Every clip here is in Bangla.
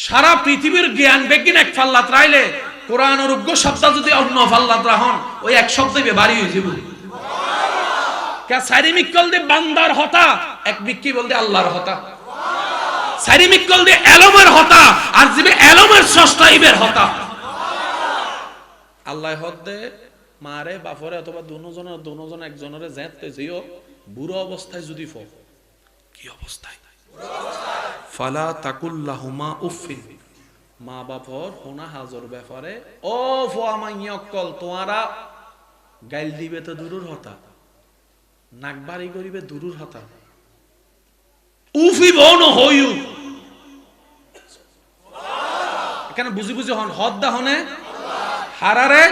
সারা পৃথিবীর জ্ঞান বেগিন এক ফাল্লাত রাইলে কোরআন অরুগ্য শব্দ যদি অন্য ফাল্লাত রাহন ওই এক শব্দে বাড়ি হয়ে যাব। কে সাইরিমিকল দে বান্দার হতা এক বিক্কি বলতে আল্লাহর হতা, সাইরিমিকল দে এলমের হতা আর জিবে এলমের স্রষ্টা ইবের হতা। আল্লাহ হদ দে মারে বাপরে অথবা দুজন একজনের জেতে যেও বুড়ো অবস্থায় যদি ফ কি অবস্থায় ফালা তাকুল্লাহুমা উফিন, মা বাপর হোনা হাজর ব্যাপারে ও ফোয়া মাইয়কল তোমারা গাইল দিবে তো দূরুর হতা, নাকবাড়ি করিবে দূরুর হতা, উফি বন হইউ এখানে বুঝি বুঝি হন হদ দা হনে হারারে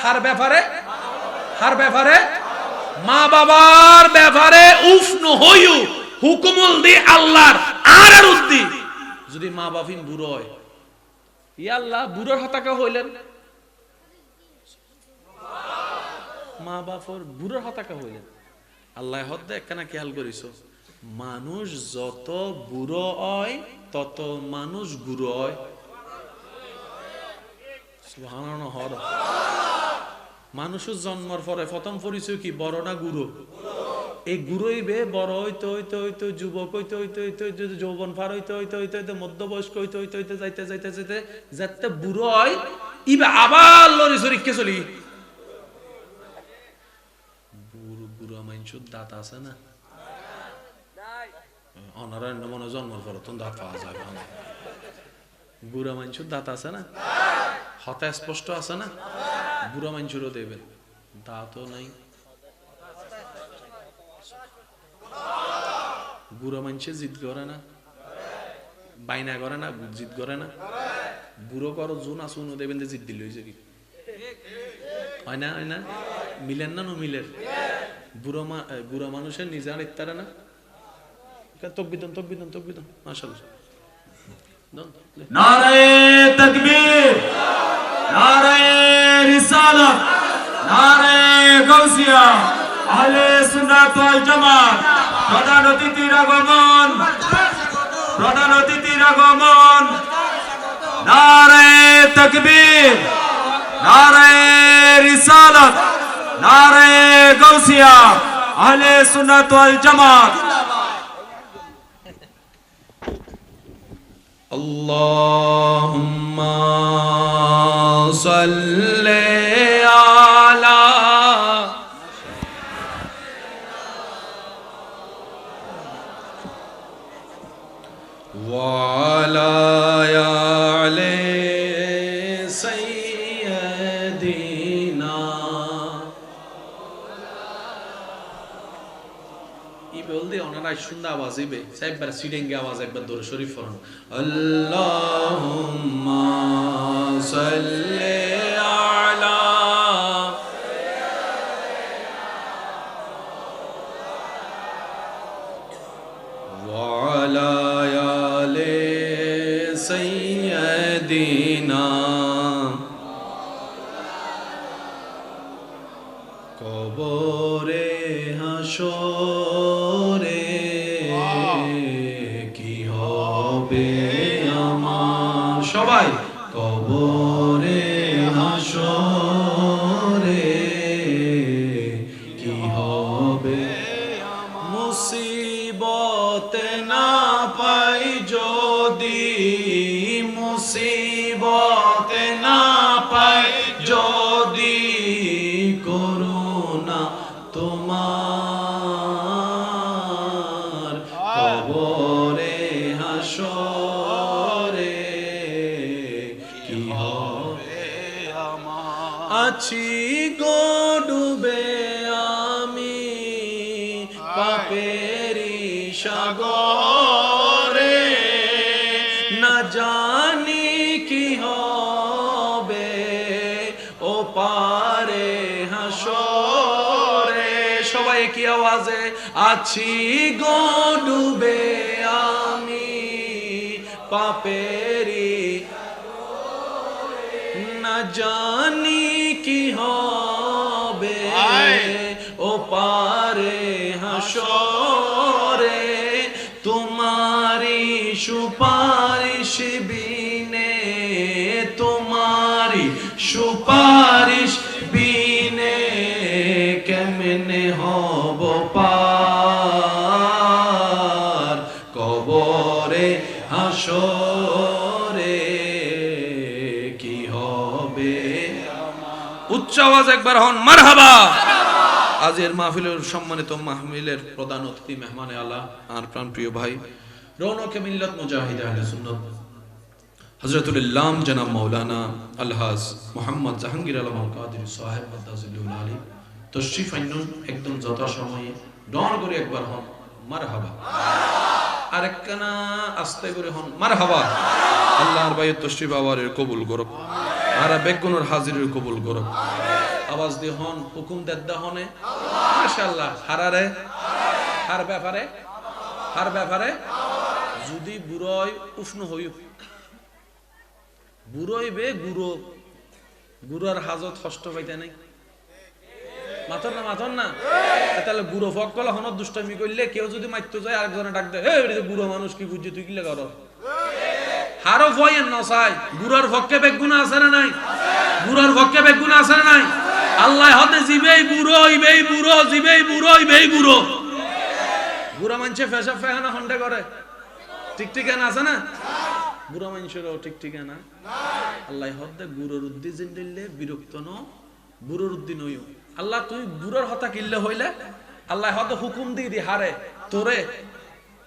হার ব্যাপারে মা বাবার ব্যাপারে উফ ন হইউ হুকুমুল দি আল্লাহর আর উদ্দি। যদি মা বাপিন বুড়ো হয় ই আল্লাহ বুড়োর হতাকা হইলেন, মা বাপর বুড়োর হতাকা হইলেন। আল্লাহ হদ্দে একখানা খেয়াল করিস, মানুষ যত বুড়ো হয় তত মানুষ গুরু হয়। মানুষের জন্মের পরে প্রথম পরিচয় কি বড় না গুরু? এই গুরুই বে বড় হইতে হইতে হইতে যুবক হইতে হইতে হইতে যৌবন পার হইতে হইতে হইতে হইতে মধ্যবয়স্ক হইতে হইতে হইতে যাইতে যাইতে যাইতে যাতে বুড়ো হয় ইবে আবার লরি শরীরকে চলি। বুড়ো মানুষের দাঁত আছে না? অনারায়ণ মনে জন্মের পর তো দাঁত পাওয়া যাবে না। বুড়া মানুষের দাঁত আছে না? হতা স্পষ্ট আছে না? বুড়া মানুষেরও দেবেন দাঁতও নাই। বুড়া মানুষে জিদ করে না, বাইনা করে না, জিদ করে না। বুড়ো করো জুন আসুন দেবেন জিদ দিল হয়েছে কি হয় না? হয় না? মিলেন না মিলের বুড়া মানুষের নিজের ইত্যারে না। তকবিদন তকবিদন তকবিদন মাশাআল্লাহ। নারায়ে তাকবীর, নারায়ে রিসালাত, নারায়ে গাউসিয়া, আহলে সুন্নাত ওয়াল জামাত। প্রধান অতিথির আগমন, প্রধান অতিথির আগমন। নারায়ে তাকবীর, নারায়ে রিসালাত, নারায়ে গাউসিয়া, আহলে সুন্নাত ওয়াল জামাত। আল্লাহুম্মা সাল্লি আলা ওয়া আলা আলি সাইয়্যিদিনা। ই বলদি ওনারা সুন্দর আওয়াজ ইবে সাইবার সিডেঙ্গে আওয়াজ একবার দরুদ শরীফ পড়ুন। আল্লাহুম্মা সাল্লি আলা ওয়া আলা আলি সাইয়্যিদিনা। কবরে হাসরে কি হবে আমার, সবাই কবরে হাসরে কি হবে মুসিবতে না পাই যদি, মুসিবতে না পাই যদি করুণা তোমার কবরে হাসরে কি হবে আমার। আছি গো ডুবে আমি পাপেরি সাগরে, না জানি কি হবে ও পারে হাসরে। সবাই কি আওয়াজে আছি গো ডুবে আমি পাপেরি, না জানি কি হবে ও পারে হাসরে। তোমারি সুপারিশ সুপারিশ বিনে, তোমারি সুপারিশ বিনে কেমনে হব পার, কবরে হাসরে কি হবে। উচ্চ আওয়াজ একবার হন মারহাবা। আজের মাহফিলের সম্মানিত মাহফিলের প্রধান অতিথি মেহমানে আলা আর প্রাণপ্রিয় ভাই রৌনকে মিল্লাত মুজাহিদ আহলে সুন্নাত হযরতুল ইল্লাম জনাব মাওলানা আলহাজ মোহাম্মদ জাহাঙ্গীর আলম আল কাদেরী সাহেব মাদ্দাজিল্লুল আলী তশরিফ আইনুন একদম যথাসময়ে ডন করে একবার হন মারহাবা। আর একখানা আস্তে করে হন মারহাবা। আল্লাহর বাইয়ের তশরিফ আওয়ারের কবুল করুক, আর বেগুনের হাজিরের কবুল করুক। আওয়াজ দিয়ে হন হুকুম দেদ্দা হনে মাশাআল্লাহ। হারারে হার ব্যাপারে, হার ব্যাপারে যদি বুড়োয় উষ্ণ হই, বুড়োই বে গুরু গুরুর হাজত কষ্ট পাইতে নাই মাথর না, মাথর না। তাহলে বুড়ো ফক কলা হন দুষ্টামি করলে কেউ যদি মারতে যায় আরেকজনে ডাক দেয়, হে বুড়ো মানুষ কি বুঝছি তুই কিলে কর। হারো ভয়ের নসাই বুড়োর পক্ষে বেগুনা আছে না নাই? বুড়োর পক্ষে বেগুনা আছে না নাই? আল্লাহ হতে জিবেই বুড়ো ইবেই বুড়ো, জিবেই বুড়ো ইবেই বুড়ো। বুড়া মানুষে ফেসা ফেহানা হন্ডে করে, ঠিক ঠিকানা আছে না? বুড়া মানুষেরও ঠিক ঠিকানা আল্লাহ হতে গুরুর উদ্দিন দিলে বিরক্ত ন, বুড়োর উদ্দিন হইও। আল্লাহ তুই বুড়োর হতা কিনলে হইলে আল্লাহ হতে হুকুম দিয়ে দি হারে তোরে,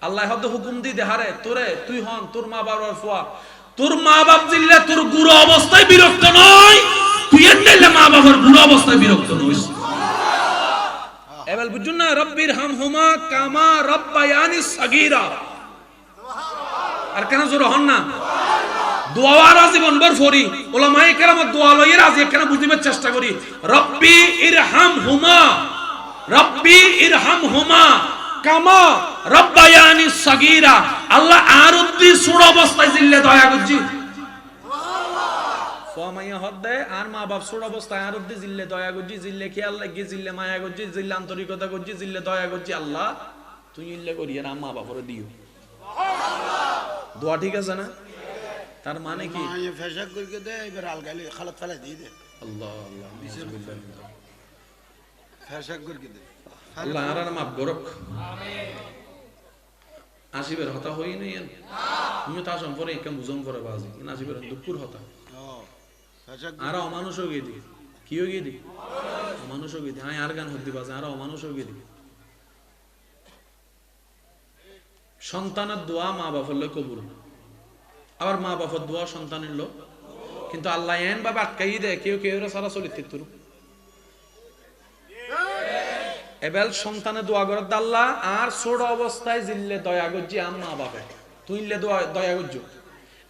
আল্লাহ হতে হুকুম দিয়ে দি হারে তোরে, তুই হন তোর মা বাবার ফুয়া, তোর মা বাপ দিলে তোর বুড়ো অবস্থায় বিরক্ত নয়, তুই এনে মা বাবার বুড়ো অবস্থায় বিরক্ত নইস। এবার বুঝুন না, রব্বির হামহুমা কামা রব্বায়ানি সাগীরা। আর কেন জোর হন না? দোয়া জীবন ভর ফরি ওলামায়ে কেরামত দোয়া লইয়ে রাজি কেন বুঝিবার চেষ্টা করি। রব্বি ইরহামহুমা, রব্বি ইরহামহুমা কামা রব্বায়ানি সাগীরা। আল্লাহ আর উদ্দি ছোট অবস্থায় জিল্লে দয়া করছি। ফমাইয়া হদ্দে আর মা বাপ ছোট অবস্থায় আর উদ্দি জিল্লে দয়া করছি, জিল্লে খেয়াল লাগি, জিল্লে মায়া করছি, জিল্লে আন্তরিকতা করছি, জিল্লে দয়া করছি। আল্লাহ তুই ইল্লে করি আর মা বাপরে দিও। দোয়া ঠিক আছে না? তার মানে কি ফেসাক করে দে, এবার আলগালি খালাত ফেলাই দিয়ে দে। আল্লাহ আল্লাহ ফেসাক করে দে। আল্লাহ আর মাফ করুক। আসিবের হতা হই নাই তুমি তা সম্পর্কে একদম বুঝন করে বাজি আসিবের দুপুর হতা আর অমানুষ হয়ে দি কি হয়ে দি অমানুষ হয়ে দি। হ্যাঁ আর গান হতে বাজে আর অমানুষ হয়ে দি। সন্তানের দোয়া মা বাপের লোক কবুল, আবার মা বাপের দোয়া সন্তানের লোক, কিন্তু আল্লাহ এন বাবা আটকাই দেয় কেউ কেউ সারা চলিত তোর। এবার সন্তানে দোয়া করে আল্লাহ আর ছোট অবস্থায় জিল্লে দয়া করছি আম মা বাপে তুইলে দয়া করছ।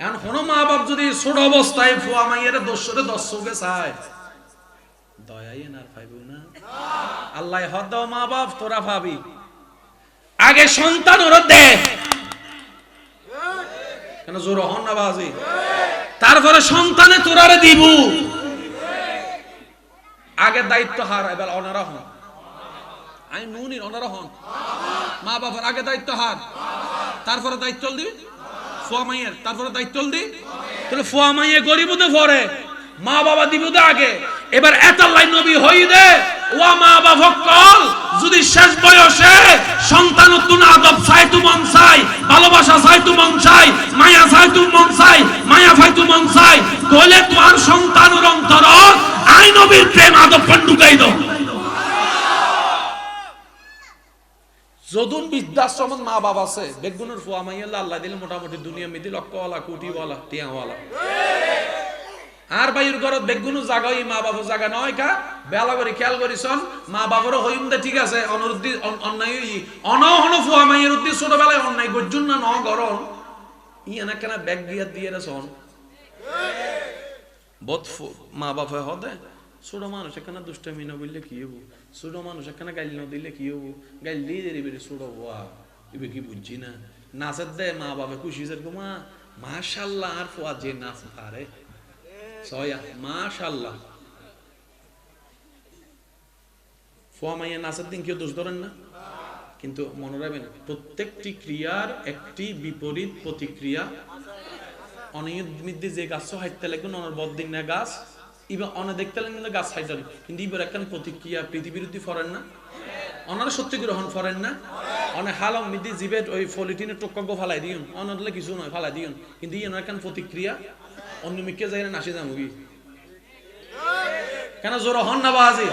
এখন কোনো মা বাপ যদি ছোট অবস্থায় ফুয়া মাইয়ের দর্শরে দর্শকে চায় দয়াই না পাইব না। আল্লাহ হদ মা বাপ তোরা ভাবি আগে সন্তান ওরা দে কেন জোর হন না বাজি, তারপরে সন্তানে তোরারে দিব। আগে দায়িত্ব হার এবার অনারা হন, আমি নুনির অনারা হন। মা বাবার আগে দায়িত্ব হার, তারপরে দায়িত্ব দিবি ফুয়া মাইয়ের, তারপরে দায়িত্ব দি। তাহলে ফুয়া মাইয়ে গরিব দে পরে, মা বাবা দিব দে আগে। এবার এতাল্লাই নবী হই দে ও মা বাবা কল যদি শেষ বয়সে সন্তান তুন আদব চাই তু মন চাই, ভালোবাসা চাই তু মন চাই, মায়া চাই তু মন চাই, মায়া ফাই তু মন চাই, তাহলে তোমার সন্তানের অন্তর আই নবীর প্রেম আদব ঢুকাই দাও। যদুন বৃদ্ধাশ্রম মা বাবা আছে বেগুনের ফুয়া মাইয়াল্লাহ আল্লাহ দিলে মোটামুটি দুনিয়া মিদি লক্ষওয়ালা কোটিওয়ালা টিয়াওয়ালা। আর বাইর ঘরত বেগুনো জায়গা ওই মা বাবা জায়গা নয় কা বেলা করে খেয়াল করিছন মা বাবারও হইম দে ঠিক আছে অনুরুদ্ধি অন্যায় অনহন ফুয়া মাইয়ের উদ্দি ছোটবেলায় অন্যায় গর্জুন না ন গরম ই এনা কেনা ব্যাগ দিয়া দিয়ে রেছন বত মা বাবা হদে ছোট মানুষ এখানে দুষ্টামি না বললে কি হবো, ছোট মানুষ এখানে গাইল না দিলে কি হবো, গাইল দিয়ে দেবে ছোট বাবা এবে কি বুঝছি না নাচের দে মা বাবা খুশি যেরকম মা মাশাআল্লাহ আর ফুয়া যে নাচ পারে সয়া মাশাআল্লাহ। ফুয়া মাইয়া নাচের দিন কেউ দোষ ধরেন না, কিন্তু মনে রাখবেন প্রত্যেকটি ক্রিয়ার একটি বিপরীত প্রতিক্রিয়া অনেক মিদ্দি যে গাছ হাইতে লাগুন অনার বদিন না গাছ ইবা অনে দেখতে লাগেন কিন্তু গাছ হাইটাল কিন্তু ইবার একখান প্রতিক্রিয়া পৃথিবীরুদ্ধে ফরেন না অনারা সত্যি গ্রহণ করেন না অনেক হালম মিদ্দি জিবেট ওই ফলিটিনে টুকঙ্গ ফালাই দিন অনলে কিছু নয় ফালাই দিন কিন্তু ইয়ে একখান প্রতিক্রিয়া অন্য মিকে যাই নাসি যামুগি কেন জোর হন না বাজি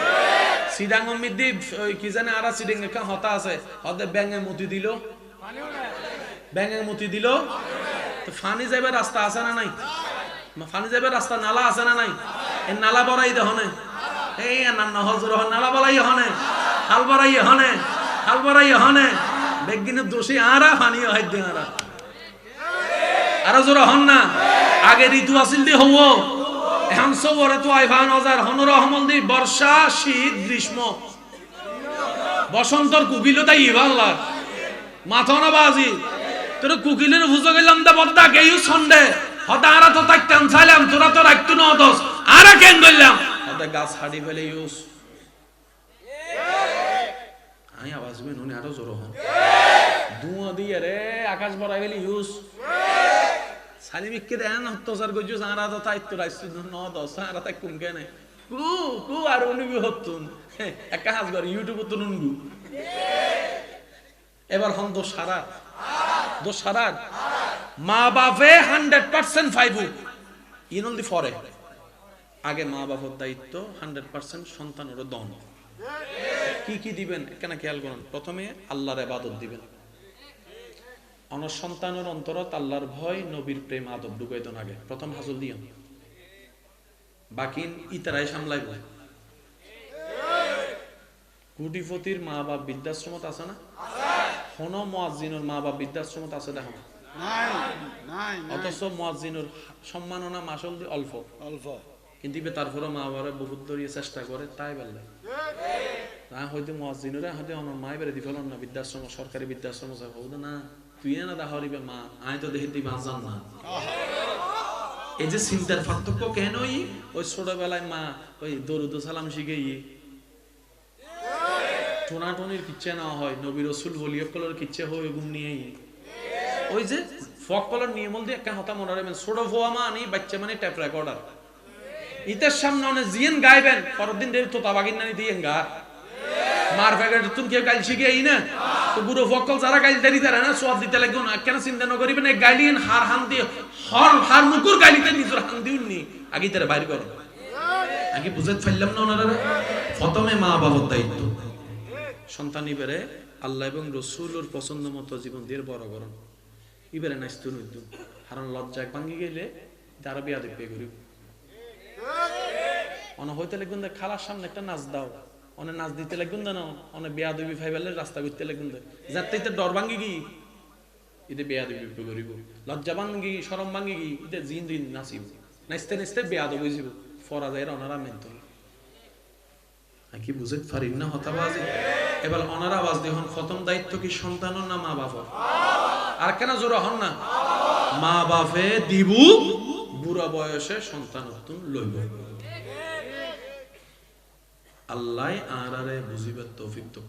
সিডাং মিদ্দি ওই কি জানে আর সিডিং একখান হতা আছে হতে ব্যাঙে মতি দিল ব্যাঙে মতি দিল তো ফানি যাইবার রাস্তা আছে না নাই ফানি যাইবার রাস্তা নালা আছে না নাই এই নালা বড়াই দহনে এই নান্না হজর নালা বড়াই হনে হাল বড়াই হনে হাল বড়াই হনে বেগিনের দোষী আরা ফানি হাইদ দে আরা আর জোর হন না আগে ঋতু আসিল দি হবো এখন সবরে তো আইভান হাজার হনর রহমল দি বর্ষা শীত গ্রীষ্ম বসন্তর কুকিল তাই ইভাল্লা মাথা না বাজি তোর কুকিলের বুঝো গেলাম দা বদ্দা গেইউ সন্ডে হতা আরা তো তাই চাইলাম তোরা তো রাখতো না দোষ আরা কেন গইলাম হতা গাছ হাড়ি ফেলে ইউস আই আওয়াজ মে নুনে আরো জোর হন দুয়া দিয়ে রে আকাশ বড়াই ফেলে ইউস সালিমিককে দেন হত্তসার গজু আরা তো তাই তো রাইছু ন দোষ আরা তাই কুম কেনে কু কু আর উনিবি হতুন একা হাজ গর ইউটিউব তো নুনগু এবার হন দোষ সারা দোষ সারা মা বাপে 100% ফাইবু ইনল দি ফরে আগে মা বাবার দায়িত্ব 100% সন্তানের দন কি কি দিবেন কেন খেয়াল করুন প্রথমে আল্লাহর ইবাদত দিবেন অন সন্তানের অন্তরত আল্লাহর ভয় নবীর প্রেম আদব ঢুকাই দেন আগে প্রথম হাসল দিও বাকি ইতারাই সামলাইব কোটিপতির মা বাপ বৃদ্ধাশ্রমত আছে না কোন মুয়াজ্জিনের মা বাপ বৃদ্ধাশ্রমত আছে দেখো নাই অথচ মুয়াজ্জিনের সম্মাননা মাসল দি অল্প অল্প কিন্তু তারপরে মা বাবারে বহুত ধরিয়ে চেষ্টা করে তাই বললে না হয়তো মুয়াজ্জিনরা হয়তো আমার মাই বেড়ে দিফল না বৃদ্ধাশ্রম সরকারি বৃদ্ধাশ্রম হতো না তুই না দাহরিবে মা আয় তো দেখি তুই বাঁচান না এই যে চিন্তার পার্থক্য কেন ওই ছোটবেলায় মা ওই দরুদ সালাম শিখে টোনাটনির কিচ্ছে না হয় নবী রাসূল ওলিয়কলের কিচ্ছে হয় গুম নিয়ে ওই যে ফকলের নিয়ম দিয়ে একটা হতা মনে রাখবেন ছোট ভুয়া মা আনি বাচ্চা মানে ট্যাপ রেকর্ডার ইতার সামনে অনেক জিয়েন গাইবেন পরের দিন দেরি তোতা বাগিন নানি দিয়ে গা মার প্যাকেট তুমি কেউ গাইল শিখে না তো বুড়ো ফকল যারা গাইল দেরি তারা না সব দিতে লাগবে না কেন চিন্তা না করিবেন গাইলিন হার হান দিয়ে হার মুকুর গাইলিতে নিজের হান দিউননি আগে তারা বাইর করো আগে বুঝাতে পারলাম না ওনারা প্রথমে মা বাবার দায়িত্ব সন্তান ইবারে আল্লাহ এবং রাসূলের পছন্দ মতো জীবন দিয়ে বড় করুন ইবারে নাইস্তু নইদু কারণ লজ্জা এক ভাঙি গেলে তারা বিয়া দেখবে করি অন হইতে লাগুন দে খালার সামনে একটা নাচ দাও অনে নাচ দিতে লাগুন দে না অনে বিয়া দেবী ফাইবালে রাস্তা করতে লাগুন দে যাতে ডর ভাঙি গি ইতে বিয়া দেবী করিব লজ্জা ভাঙি শরম ভাঙি গি ইতে জিন দিন নাচিব নাচতে নাচতে বিয়া দেবী যাব ফরা যায় ওনারা মেনতো কি বুঝে পারি না হতাবাজি এবার ওনারা আওয়াজ দিহন প্রথম দায়িত্ব কি সন্তানের না মা বাবার আর কেন জোর হন না মা বাপে দিবু বুড়া বয়সে সন্তান লইব আল্লাহ আরারে বুঝিবার তৌফিক তো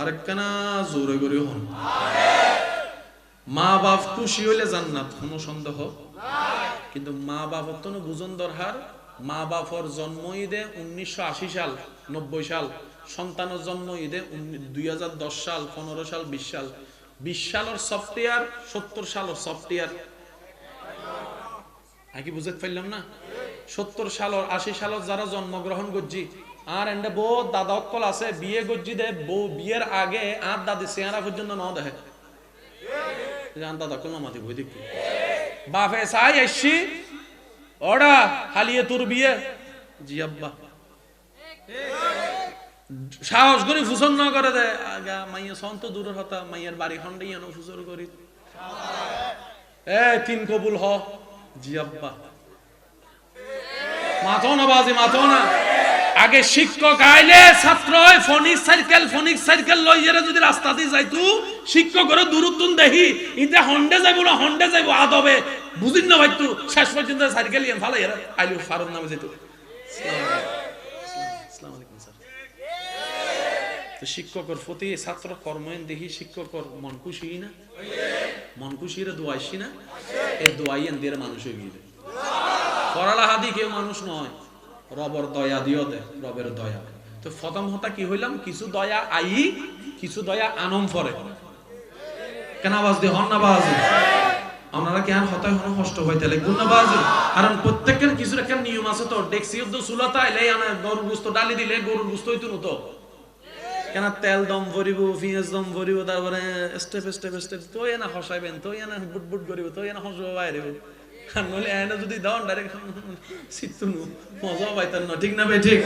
আর কেন জোরে করে হন মা বাপ খুশি হইলে জান্নাত কোনো সন্দেহ কিন্তু মা বাপর তো বুঝন দরকার মা বাপর জন্ম ঈদে 1980 সাল 90 সাল সন্তানের জন্ম ঈদে 2010 সাল 15 সাল 20 সাল 20 সালের সফটওয়্যার 70 সালের সফটওয়্যার আগে বুঝতে পারলাম না 70 সালের 80 সালের যারা জন্মগ্রহণ করছি আর এন্ডে বউ দাদা অকল আছে বিয়ে করছি দে বউ বিয়ের আগে আর দাদি চেহারা পর্যন্ত না দেখে জান দাদা অকল না মাতি বই দেখি বাপে চাই এসছি ওরা হালিয়ে তোর বিয়ে জি আব্বা সাহস করে ফুসন না করে দে আগা মাইয়া সন্ত দূরের হতা মাইয়ার বাড়ি খন্ডে এন ফুসর করি তিন কবুল হ জি আব্বা মাথো না বাজি মাথো না আগে শিক্ষক আইলে ছাত্র ফোনিক সাইকেল লইয়ারে যদি রাস্তা দিয়ে যাইতু শিক্ষকের দূরত্ব দেখি ইতে হন্ডে যাইব না হন্ডে যাইব আদবে বুঝিন না ভাই তুই শেষ পর্যন্ত সাইকেল ইয়ে ভালো এরা আইলু ফারুক নামে যেত আসসালামু আলাইকুম স্যার তো শিক্ষকের প্রতি ছাত্র কর্ময়ন দেখি শিক্ষকের মন খুশি না মন খুশিরে দোয়াইছি না এই দোয়াই এনদের মানুষ হয়ে গিয়ে পড়ালেখা দিয়ে কেউ মানুষ নয়, রবর দয়া দিও দে, রবের দয়া। তো প্রথম হতা কি হইলাম, কিছু দয়া আই, কিছু দয়া আনম পরে। কেন আওয়াজ দিয়ে হন না বাজে? আপনারা কেন হতায় হন কষ্ট হইতে লাগবে না বাজে? কারণ প্রত্যেকের কিছু একটা নিয়ম আছে তো। ডেক্সি তো চুলাতা এলে আনা গরুর গোস্ত ডালি দিলে গরুর গোস্ত হইতো না তো। কেন তেল দম ভরিব, পেঁয়াজ দম ভরিব, তারপরে স্টেপ স্টেপ স্টেপ তো এনা হসাইবেন, তো এনা বুট বুট করিব, তো এনা হসব বাইরে। আর নইলে এনে যদি দাও ডাইরেক্ট সিটুনু মজা পাইতেন না, ঠিক না ভাই? ঠিক।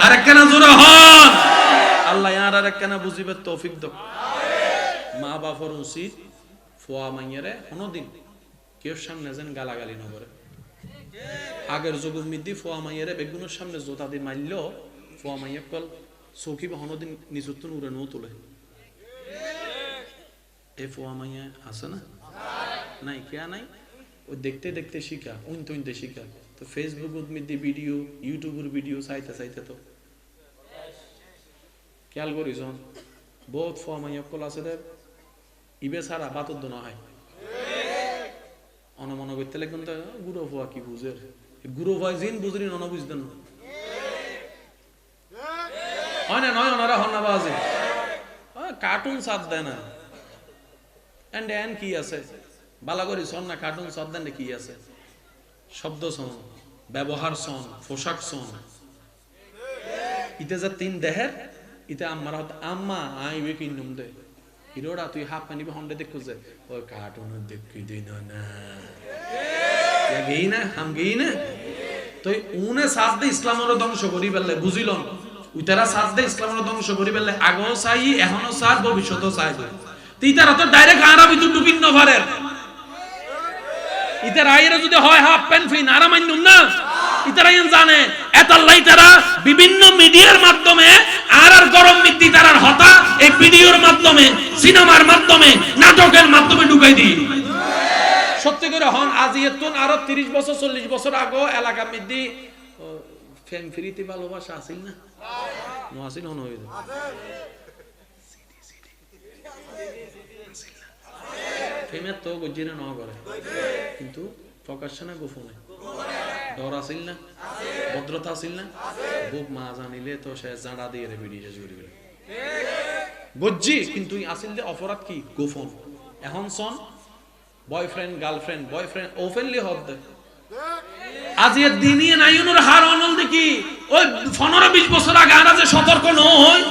আর একখানা জোরে হন আল্লাহ আর একখানা বুঝিবে তৌফিক দাও। মা বাবার উচিত ফোয়া মাইয়ারে কোনোদিন কেউ সামনে যেন গালাগালি না করে। আগের যুগের মধ্যে ফোয়া মাইয়ারে বেগুনের সামনে জোতা দিয়ে মারল, ফোয়া মাইয়া কল চৌকি বা কোনোদিন নিজত্ব উড়ে নো তোলে। এ ফোয়া মাইয়া আছে না? নাই কে নাই? ওই দেখতে দেখতে শিখা, উনতে উনতে শিখা। তো ফেসবুকের মধ্যে ভিডিও, ইউটিউবের ভিডিও চাইতে চাইতে তো খেয়াল করিস বহুত ফোয়া মাইয়া কল আছে রে ইবে ছাড়া বাতর না হয়। অনমন করতে লাগবেন তো গুরু ফোয়া কি বুঝে, গুরু ভয় জিন বুঝলি অন বুঝতেন হয় না? নয় ওনারা হন না বাজে কার্টুন সাথ দেয় না। এন্ড এন কি আছে বালা করি শোন না, কার্টুন সাথ দেন কি আছে? শব্দ শোন, ব্যবহার শোন, পোশাক শোন। ইতে যে তিন দেহের ইতে আম্মার হাত আম্মা আইবে কিনুম দে হিরোড়া তুই হাফ পানিবে হন্ডে দেখো যে ওই কার্টুন দেখি দিন না গেই না হাম গেই না। তো উনে সাথ দে ইসলামের ধ্বংস করি ফেললে বুঝিল না? উইতারা সাথ দে ইসলামের ধ্বংস করি ফেললে আগেও চাই, এখনো চাই, ভবিষ্যতেও চাইব। ইতারা তো ডাইরেক্ট আরবি তো ডুবিন নভারের ইতারা আইরা যদি হয় হাফ প্যান্ট ফ্রি নারা মাইনুম না। ইতারা জানে এতাল্লাই তারা বিভিন্ন মিডিয়ার মাধ্যমে আর গরম মিত্তি তারার হতা এই ভিডিওর মাধ্যমে, সিনেমার মাধ্যমে, নাটকের মাধ্যমে ঢুকাই দিই। সত্যি করে হন আজ এতন আরো 30 বছর 40 বছর আগে এলাকা মিদ্দি ফ্যান ফ্রিতে ভালোবাসা আসিল না? নো আসিল হন হইল ফেমের তো গজিনে ন করে, কিন্তু প্রকাশ্য না গোপনে ডর আসিল না, ভদ্রতা আসিল না। বুক মা জানিলে তো সে জাঁড়া দিয়ে রে ভিডিও শেষ করে গজ্জি, কিন্তু আসিল যে অপরাধ কি গোপন। এখন সন বয়ফ্রেন্ড গার্লফ্রেন্ড বয়ফ্রেন্ড ওপেনলি হদ দেয়। আজ এর দিনই নাইনুর হার অনল দেখি ওই 15-20 বছর আগে আর যে সতর্ক ন হয়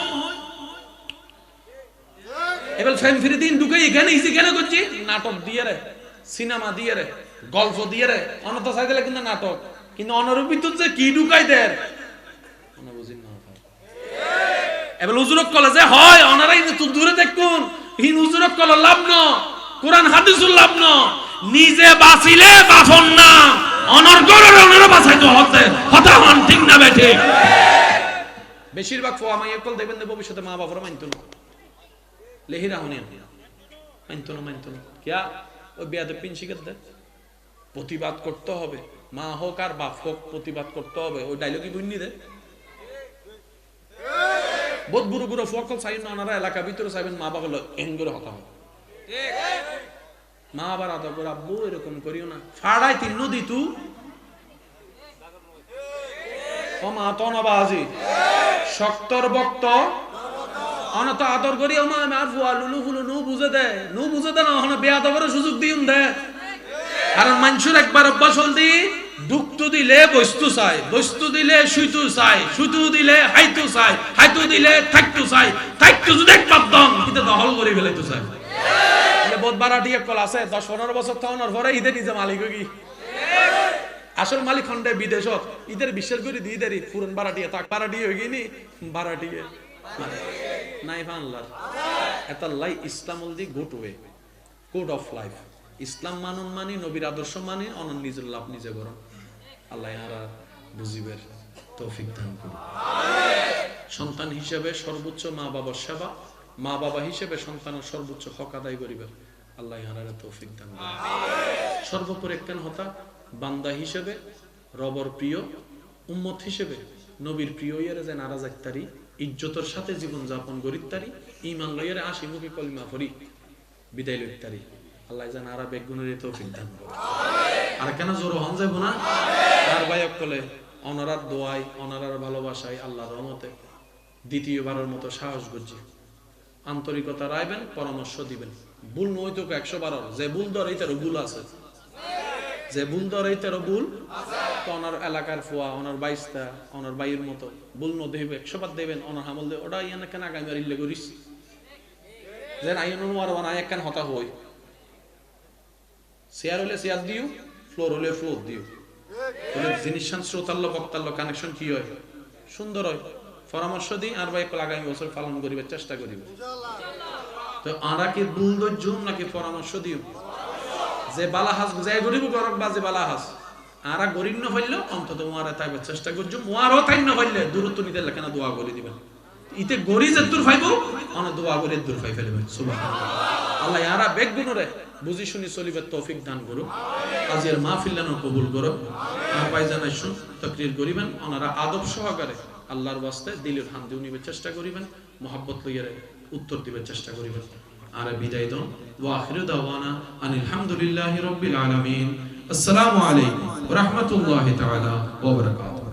এবার ফ্যান ফিরে দিন ঢুকে এখানে ইজি কেন করছি? নাটক দিয়ে রে, সিনেমা দিয়ে রে, গল্প দিয়ে রে। অনত চাই দিলে কিন্তু নাটক, কিন্তু অনরূপিত যে কি ঢুকাই দেয় বুঝি না। এবার উজুরক কলে যে হয় অনারাই তুই দূরে দেখুন হিন উজুরক কলে লাভ ন, কোরআন হাদিসুল লাভ ন। নিজে বাঁচিলে বাফন না, অনর গরর অনর বাঁচাইতে হতে হতা হন, ঠিক না বেঠে? বেশিরভাগ ফোয়া মাইয়া কল দেখবেন ভবিষ্যতে মা বাবার মানতো না, লেহিরা হনি মানতো না। কিয়া ওই বেয়াদব পিন শিখে দেয়। প্রতিবাদ করতে হবে, মা হোক আর বাপ হোক প্রতিবাদ করতে হবে। ওই ডায়লগই বুঝনি দে বহুত গুরু গুরু ফকল চাই না ওনারা এলাকা ভিতরে চাইবেন মা বাবা এন করে হতা হবে। মা আবার আদর করে আব্বু এরকম করিও না, ফাড়াই তিন নদী তু মা তো না বাজি শক্তর বক্ত অনত আদর করি মা আর ফুয়া লুলু ফুলু নু বুঝে দে না হন বেয়াদবের সুযোগ দিউন দে। কারণ মানুষের একবার অভ্যাস হল দি দুঃখতু দিলে বস্তু চাই, বস্তু দিলে শুইতু চাই, শুইতু দিলে হাইতু চাই, হাইতু দিলে থাকতু চাই, থাকতু যদি একবার দম কিন্তু দখল করে ফেলাইতু চাই। বহুত বারাটি এক কল আছে 10-15 বছর থাকার পরে ঈদে নিজে মালিক হই আসল মালিক খন্ডে বিদেশত ঈদের বিশ্বাস করে দিয়ে দেরি পুরন বারাটিয়া তাক বারাটি হয়ে গিনি বারাটিয়ে নাই ফানলার এতাল্লাই ইসলামল the good way code of life. ইসলাম মানুন মানি, নবীর আদর্শ মানি, অনন নিজের লাভ নিজে করুন। আল্লাহ ইয়ারা বুঝিবের তৌফিক দান করুন। সন্তান হিসেবে সর্বোচ্চ মা বাবার সেবা, মা বাবা হিসেবে সন্তানের সর্বোচ্চ হক আদায় করিবেন। আল্লাহ ইয়ারা তৌফিক দান করুন। সর্বোপরি একখান হতা বান্দা হিসেবে রবর প্রিয়, উম্মত হিসেবে নবীর প্রিয় ইয়ারে যে নারাজ একতারি ইজ্জতের সাথে জীবন যাপন করিতারি, ঈমান লইয়ারে 80 মুখে কলিমা পড়ি বিদায় লইতারি। আল্লাহ যেন আরা বেগুনের তৌফিক দান করুন। আর কেন জোর হন যাবো না আর ভাইক কলে অনারার দোয়াই অনারার ভালোবাসায় আল্লাহর রহমতে দ্বিতীয়বারের মতো সাহস গুজি আন্তরিকতা রাখবেন পরামর্শ দিবেন ভুল নই তো 100 বার যে ভুল ধরে তারও ভুল আছে যে ভুল ধরে তারও ভুল তো ওনার এলাকার ফুয়া ওনার বাইস্তা ওনার বাইয়ের মতো ভুল ন দেব 100 বার দেবেন ওনার হামল দে ওটা ইয়ানা কেন আগামী আর ইল্লে করিস যেন আইন আর ওনা একখান হতা হই চেয়ার হলে চেয়ার দিও ফ্লোর হলে ফ্লোর দিও বলে জিনিস শ্রোতাল্য বক্তাল্য কানেকশন কি হয় সুন্দর হয় পরামর্শ দিই আর ভাই আগামী বছর পালন করিবার চেষ্টা করিব তো আমরা কি ভুল ধৈর্য নাকি পরামর্শ দিও যে বালাহাস যাই গরিব গরক বাজে বালাহাস আরা গরিব না হইল অন্তত মোয়ারে তাইবার চেষ্টা করছো মোয়ারও তাই না হইলে দূরত্ব নিতে কেন দোয়া করে দিবেন ইতে গরি যে দূর পাইবো অন দোয়া করে দূর পাই ফেলবে সুবহানাল্লাহ আল্লাহ ইয়ারা বেগুনরে বুঝি শুনি চলিবার তৌফিক দান করুক আজের মাহফিলানো কবুল করুক আর ভাই জানাইছুন তাকরীর করিবেন ওনারা আদব সহকারে আল্লাহর ওয়াস্তে দিলের হান দিয়ে নিবার চেষ্টা করিবেন মোহাব্বত লইয়ারে উত্তর দিবার চেষ্টা করিবেন আর বিদায় দাও ওয়া আখিরু দাওয়ানা আনিল হামদুলিল্লাহি রাব্বিল আলামিন আসসালামু আলাইকুম ওয়া রাহমাতুল্লাহি তাআলা ওয়া বারাকাতুহু